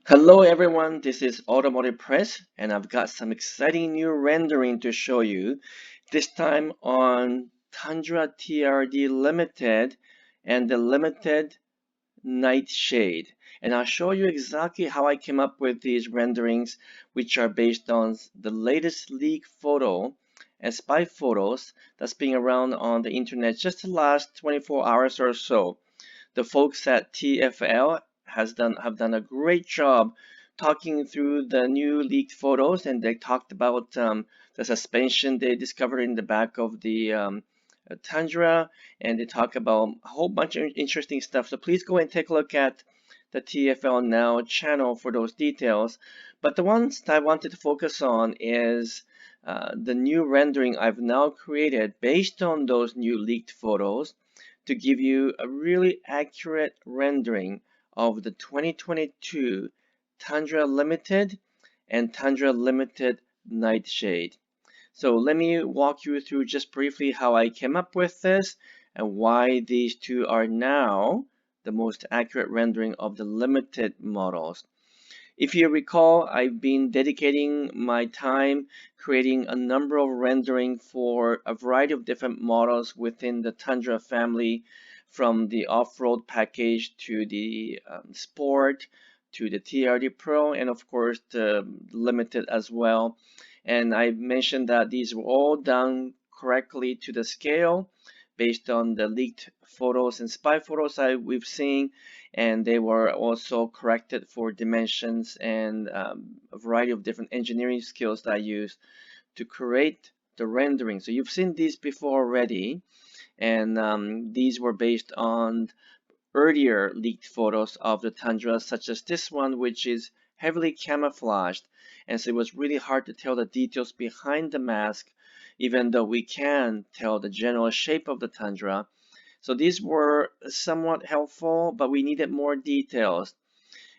Hello everyone, this is Automotive Press and I've got some exciting new rendering to show you, this time on Tundra TRD Limited and the Limited Nightshade. And I'll show you exactly how I came up with these renderings, which are based on the latest leak photo and spy photos that's been around on the internet just the last 24 hours or so. The folks at TFL have done a great job talking through the new leaked photos, and they talked about the suspension they discovered in the back of the Tundra, and they talk about a whole bunch of interesting stuff. So please go and take a look at the TFL Now channel for those details. But the ones that I wanted to focus on is the new rendering I've now created based on those new leaked photos to give you a really accurate rendering of the 2022 Tundra Limited and Tundra Limited Nightshade. So let me walk you through just briefly how I came up with this and why these two are now the most accurate rendering of the limited models. If you recall, I've been dedicating my time creating a number of rendering for a variety of different models within the Tundra family, from the off-road package to the Sport to the TRD Pro, and of course the Limited as well. And I mentioned that these were all done correctly to the scale based on the leaked photos and spy photos we've seen, and they were also corrected for dimensions and a variety of different engineering skills that I used to create the rendering. So you've seen these before already, and these were based on earlier leaked photos of the Tundra, such as this one, which is heavily camouflaged, and so it was really hard to tell the details behind the mask, even though we can tell the general shape of the Tundra. So these were somewhat helpful, but we needed more details.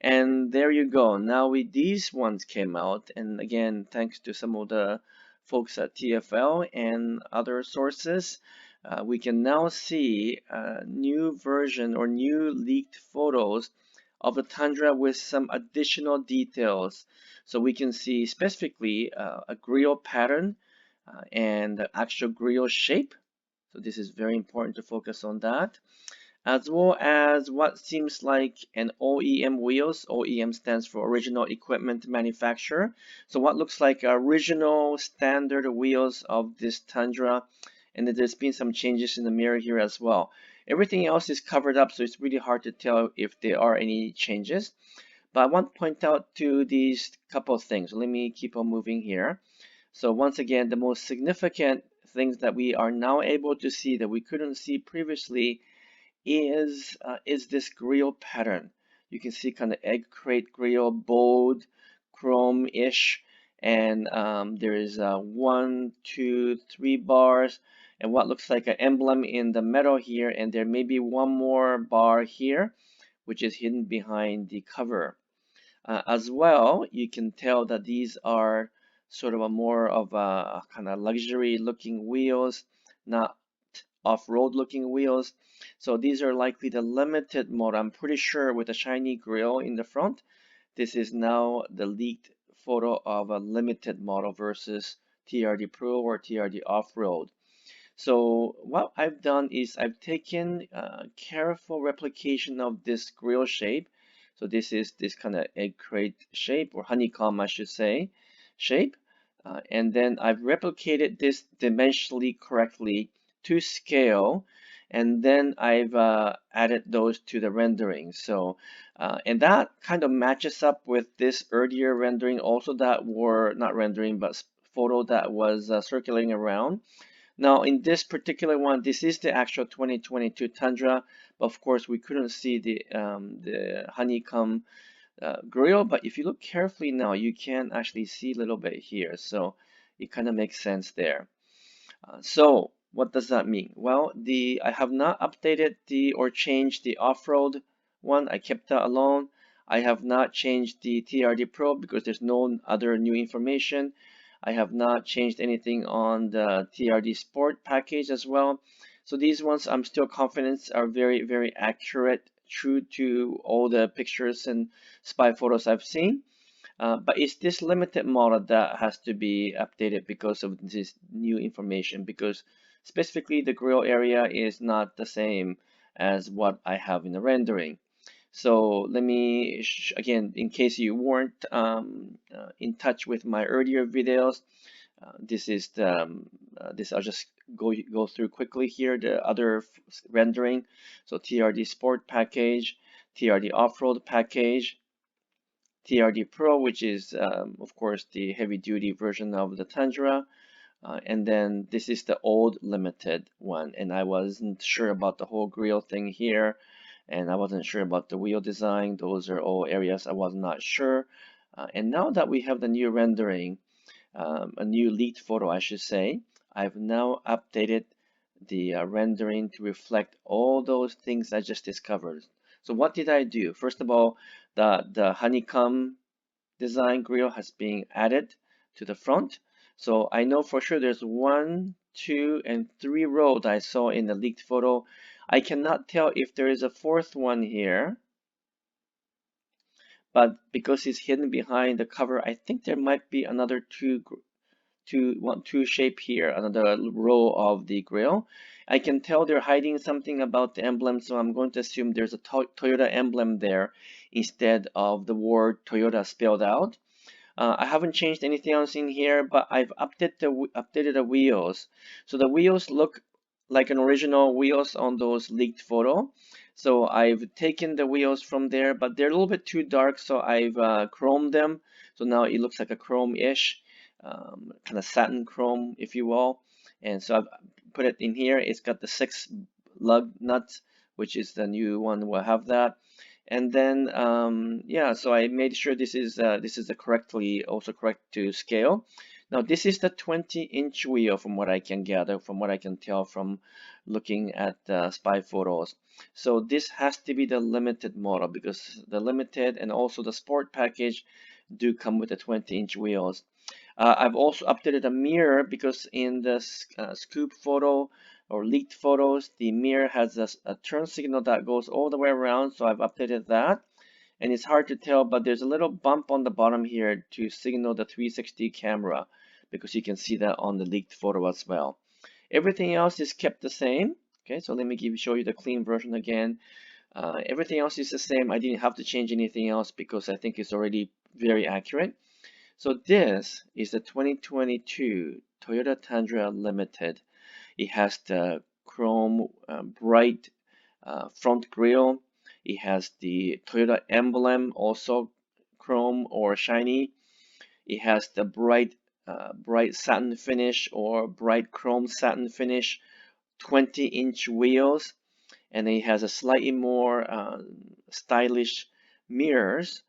And there you go. Now these ones came out, and again, thanks to some of the folks at TFL and other sources, we can now see a new version or new leaked photos of the Tundra with some additional details. So we can see specifically a grille pattern and the actual grille shape. So this is very important to focus on that, as well as what seems like an OEM wheels. OEM stands for original equipment manufacturer. So what looks like original standard wheels of this Tundra, and then there's been some changes in the mirror here as well. Everything else is covered up, so it's really hard to tell if there are any changes. But I want to point out to these couple of things. Let me keep on moving here. So once again, the most significant things that we are now able to see that we couldn't see previously is this grille pattern. You can see kind of egg crate grille, bold, chrome-ish, and there is 1, 2, 3 bars, and what looks like an emblem in the metal here, and there may be one more bar here, which is hidden behind the cover. As well, you can tell that these are sort of a more of a kind of luxury looking wheels, not off-road looking wheels. So these are likely the limited model. I'm pretty sure with a shiny grille in the front, this is now the leaked photo of a limited model versus TRD Pro or TRD Off-Road. So what I've done is I've taken careful replication of this grille shape. So this is this kind of egg crate shape, or honeycomb, I should say, shape. And then I've replicated this dimensionally correctly to scale, and then I've added those to the rendering. So, and that kind of matches up with this earlier rendering also that were not rendering, but photo that was circulating around. Now, in this particular one, this is the actual 2022 Tundra, but of course we couldn't see the honeycomb grille, but if you look carefully now, you can actually see a little bit here, so it kind of makes sense there. So what does that mean? Well, I have not updated or changed the off-road one. I kept that alone. I have not changed the TRD Pro because there's no other new information. I have not changed anything on the TRD Sport package as well. So these ones I'm still confident are very, very accurate true to all the pictures and spy photos I've seen. But it's this limited model that has to be updated because of this new information, because specifically the grill area is not the same as what I have in the rendering. So let me, again, in case you weren't in touch with my earlier videos, this is this I'll just go through quickly here, the other rendering. So TRD Sport package, TRD Off-Road package, TRD Pro, which is of course the heavy duty version of the Tundra, and then this is the old limited one, and I wasn't sure about the whole grille thing here, and I wasn't sure about the wheel design. Those are all areas I was not sure. And now that we have the new rendering, a new leaked photo, I should say, I've now updated the rendering to reflect all those things I just discovered. So what did I do? First of all, the honeycomb design grille has been added to the front. So I know for sure there's 1, 2, and 3 rows I saw in the leaked photo. I cannot tell if there is a fourth one here, but because it's hidden behind the cover, I think there might be another two shape here, another row of the grill. I can tell they're hiding something about the emblem, so I'm going to assume there's a Toyota emblem there instead of the word Toyota spelled out. I haven't changed anything else in here, but I've updated the wheels. So the wheels look like an original wheels on those leaked photo. So I've taken the wheels from there, but they're a little bit too dark, so I've chromed them. So now it looks like a chrome-ish, kind of satin chrome, if you will. And so I've put it in here. It's got the 6 lug nuts, which is the new one. Will have that. And then yeah, so I made sure this is the correctly also correct to scale. Now this is the 20-inch wheel from what I can gather, from what I can tell from looking at spy photos. So this has to be the limited model, because the limited and also the sport package do come with the 20-inch wheels. I've also updated a mirror, because in the scoop photo or leaked photos, the mirror has a turn signal that goes all the way around, so I've updated that. And it's hard to tell, but there's a little bump on the bottom here to signal the 360 camera, because you can see that on the leaked photo as well. Everything else is kept the same. Okay, so let me show you the clean version again. Everything else is the same. I didn't have to change anything else because I think it's already very accurate. So this is the 2022 Toyota Tundra Limited. It has the chrome bright front grille. It has the Toyota emblem, also chrome or shiny. It has the bright satin finish or bright chrome satin finish, 20-inch wheels, and it has a slightly more stylish mirrors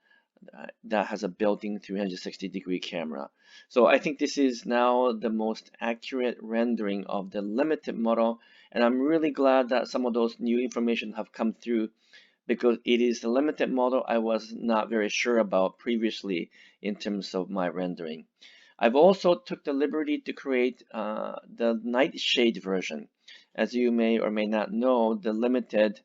that has a built-in 360-degree camera. So I think this is now the most accurate rendering of the limited model, and I'm really glad that some of those new information have come through, because it is the limited model I was not very sure about previously in terms of my rendering. I've also took the liberty to create the Nightshade version. As you may or may not know, the limited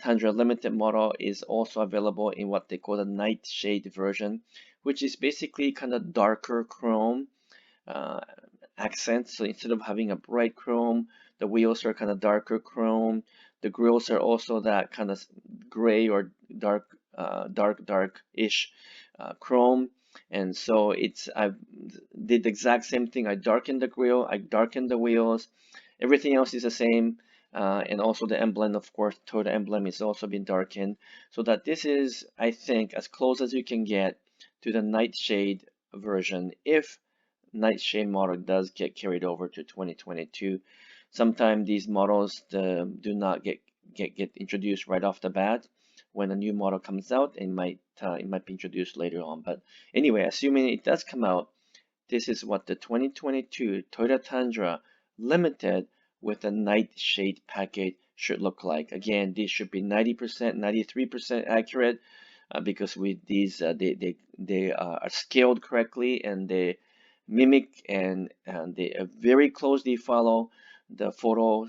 Tundra Limited model is also available in what they call the Nightshade version, which is basically kind of darker chrome uh, accents. So instead of having a bright chrome, the wheels are kind of darker chrome. The grills are also that kind of gray or dark-ish chrome. And so I did the exact same thing. I darkened the grill, I darkened the wheels. Everything else is the same. And also the emblem, of course, Toyota emblem is also been darkened, so that this is, I think, as close as you can get to the Nightshade version, if Nightshade model does get carried over to 2022. Sometimes these models do not get introduced right off the bat. When a new model comes out, it might be introduced later on. But anyway, assuming it does come out, this is what the 2022 Toyota Tundra Limited with a Nightshade package should look like. Again, these should be 90%, 93% accurate, because with these they are scaled correctly, and they mimic and they very closely follow the photo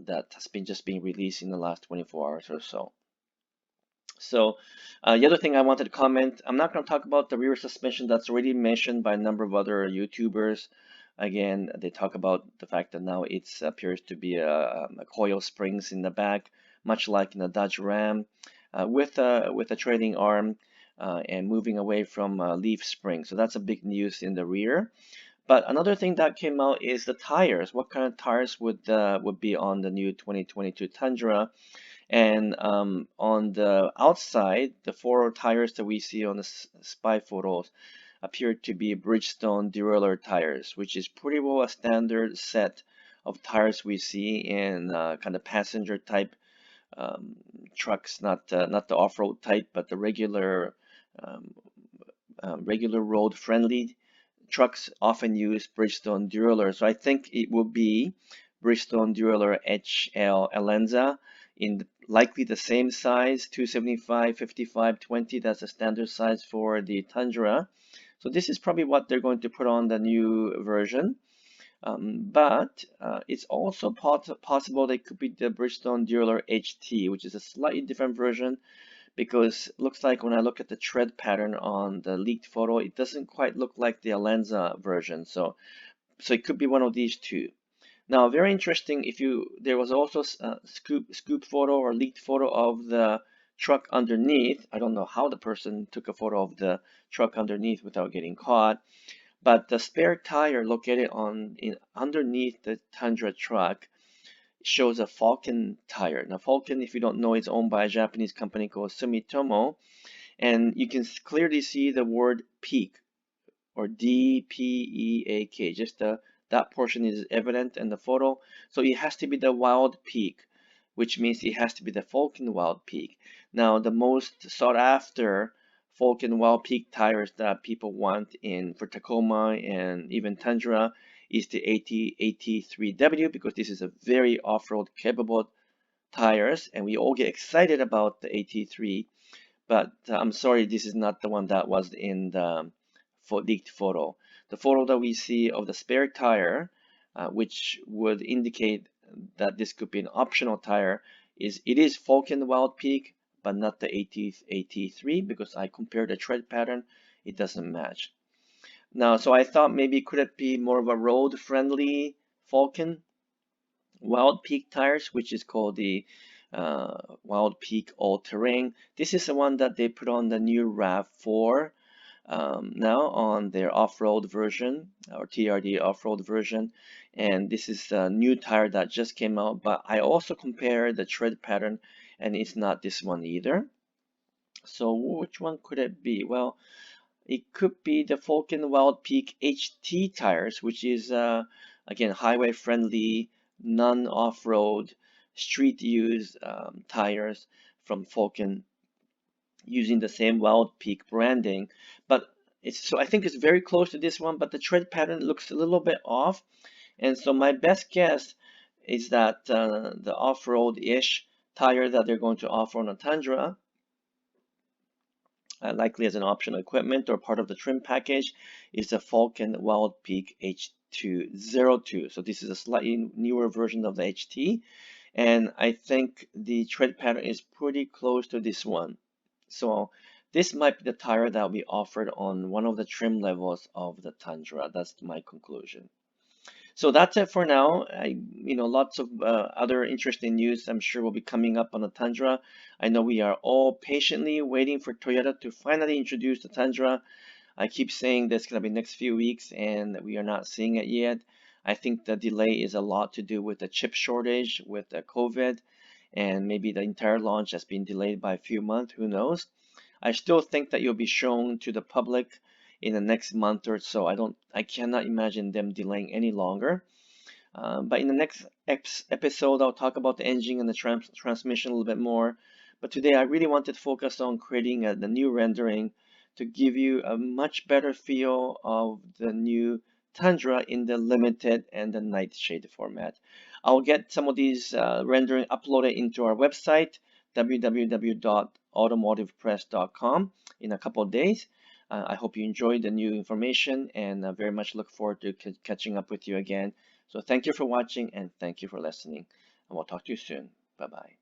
that has been just being released in the last 24 hours or so. So the other thing I wanted to comment, I'm not going to talk about the rear suspension. That's already mentioned by a number of other YouTubers. Again, they talk about the fact that now it appears to be a coil springs in the back, much like in the Dodge Ram, with a trailing arm and moving away from leaf spring. So that's a big news in the rear. But another thing that came out is the tires. What kind of tires would be on the new 2022 Tundra? And on the outside, the four tires that we see on the spy photos appear to be Bridgestone derailleur tires, which is pretty well a standard set of tires we see in kind of passenger type um, trucks, not the off-road type, but the um, regular road friendly trucks often use Bridgestone derailleur. So I think it will be Bridgestone derailleur HL Alenza in likely the same size, 275, 55, 20. That's the standard size for the Tundra. So this is probably what they're going to put on the new version. But it's also possible they could be the Bridgestone derailleur HT, which is a slightly different version because it looks like when I look at the tread pattern on the leaked photo, it doesn't quite look like the Alenza version. So it could be one of these two. Now, very interesting. There was also a scoop photo or leaked photo of the truck underneath. I don't know how the person took a photo of the truck underneath without getting caught, but the spare tire located underneath the Tundra truck shows a Falcon tire. Now, Falcon, if you don't know, is owned by a Japanese company called Sumitomo, and you can clearly see the word peak or DPEAK. Just that portion is evident in the photo. So it has to be the Wild Peak, which means it has to be the Falcon Wild Peak. Now, the most sought after Falcon Wild Peak tires that people want for Tacoma and even Tundra is the AT3W because this is a very off-road capable tires, and we all get excited about the AT3. But I'm sorry, this is not the one that was in the leaked photo. The photo that we see of the spare tire, which would indicate that this could be an optional tire, it is Falcon Wild Peak, but not the AT3 because I compared the tread pattern, it doesn't match. Now, so I thought maybe could it be more of a road-friendly Falcon Wild Peak tires, which is called the Wild Peak All Terrain. This is the one that they put on the new RAV4 now on their off-road version or TRD off-road version. And this is a new tire that just came out, but I also compare the tread pattern and it's not this one either. So which one could it be? Well, it could be the Falcon Wild Peak HT tires, which is again highway friendly, non-off-road, street use tires from Falcon using the same Wild Peak branding. But I think it's very close to this one, but the tread pattern looks a little bit off. And so my best guess is that the off-road-ish tire that they're going to offer on a Tundra likely as an optional equipment or part of the trim package, is the Falcon Wild Peak H202. So this is a slightly newer version of the HT, and I think the tread pattern is pretty close to this one. So this might be the tire that we offered on one of the trim levels of the Tundra. That's my conclusion. So that's it for now. Lots of other interesting news I'm sure will be coming up on the Tundra. I know we are all patiently waiting for Toyota to finally introduce the Tundra. I keep saying this going to be next few weeks, and we are not seeing it yet. I think the delay is a lot to do with the chip shortage, with the COVID, and maybe the entire launch has been delayed by a few months. Who knows? I still think that you'll be shown to the public in the next month or so. I cannot imagine them delaying any longer. But in the next episode, I'll talk about the engine and the transmission a little bit more. But today, I really wanted to focus on creating the new rendering to give you a much better feel of the new Tundra in the Limited and the Nightshade format. I'll get some of these rendering uploaded into our website, www.automotivepress.com, in a couple of days. I hope you enjoyed the new information and very much look forward to catching up with you again. So thank you for watching and thank you for listening. And we'll talk to you soon. Bye-bye.